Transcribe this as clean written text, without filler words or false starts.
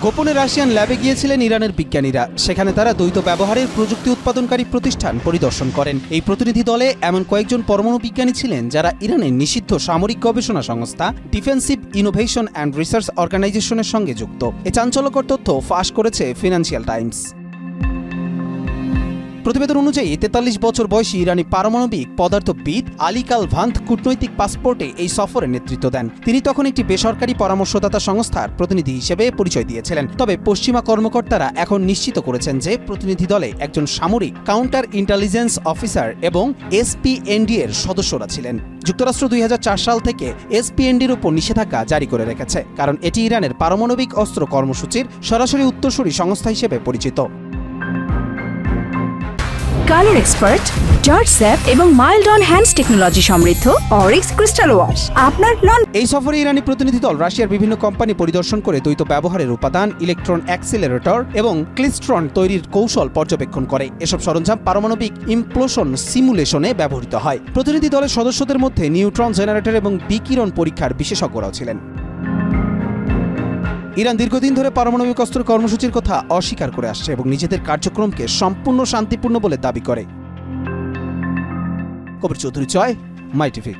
গোপনে রাশিয়ান ল্যাবে গিয়েছিলেন ইরানের বিজ্ঞানীরা। সেখানে তারা দ্বৈত ব্যবহারের প্রযুক্তি উৎপাদনকারী প্রতিষ্ঠান পরিদর্শন করেন। এই প্রতিনিধি দলে এমন কয়েকজন পরমাণু বিজ্ঞানী ছিলেন যারা ইরানের নিষিদ্ধ সামরিক গবেষণা সংস্থা ডিফেন্সিভ ইনোভেশন অ্যান্ড রিসার্চ অর্গানাইজেশনের সঙ্গে যুক্ত। এ চাঞ্চল্যকর তথ্য ফাঁস করেছে ফিনান্সিয়াল টাইমস। প্রতিবেদন অনুযায়ী ৪৩ বছর বয়সী ইরানি পারমাণবিক পদার্থবিদ আলী কালভান্ত কূটনৈতিক পাসপোর্টে এই সফরে নেতৃত্ব দেন। তিনি তখন একটি বেসরকারি পরামর্শদাতা সংস্থার প্রতিনিধি হিসেবে পরিচয় দিয়েছিলেন। তবে পশ্চিমা কর্মকর্তারা এখন নিশ্চিত করেছেন যে প্রতিনিধি দলে একজন সামরিক কাউন্টার ইন্টেলিজেন্স অফিসার এবং এসপিএনডি এর সদস্যরা ছিলেন। যুক্তরাষ্ট্র ২০০৪ সাল থেকে এসপিএনডির উপর নিষেধাজ্ঞা জারি করে রেখেছে, কারণ এটি ইরানের পারমাণবিক অস্ত্র কর্মসূচির সরাসরি উত্তরসূরি সংস্থা হিসেবে পরিচিত। কালার এক্সপার্ট, জর্জ স্যাপ এবং মাইল্ড অন হ্যান্ডস টেকনোলজি সমৃদ্ধ অরিক্স ক্রিস্টাল ওয়াশ আপনার লন। এই সফরে ইরানি প্রতিনিধি দল রাশিয়ার বিভিন্ন কোম্পানি পরিদর্শন করে দ্বৈত ব্যবহারের উপাদান, ইলেকট্রন অ্যাক্সিলারেটর এবং ক্লিস্ট্রন তৈরির কৌশল পর্যবেক্ষণ করে। এসব সরঞ্জাম পারমাণবিক ইমপ্লোশন সিমুলেশনে ব্যবহৃত হয়। প্রতিনিধি দলের সদস্যদের মধ্যে নিউট্রন জেনারেটর এবং বিকিরণ পরীক্ষার বিশেষজ্ঞরাও ছিলেন। ইরান দীর্ঘদিন ধরে পারমাণবিক অস্ত্র কর্মসূচির কথা অস্বীকার করে আসছে এবং নিজেদের কার্যক্রমকে সম্পূর্ণ শান্তিপূর্ণ বলে দাবি করে। কবির চৌধুরী, মাই টিভি।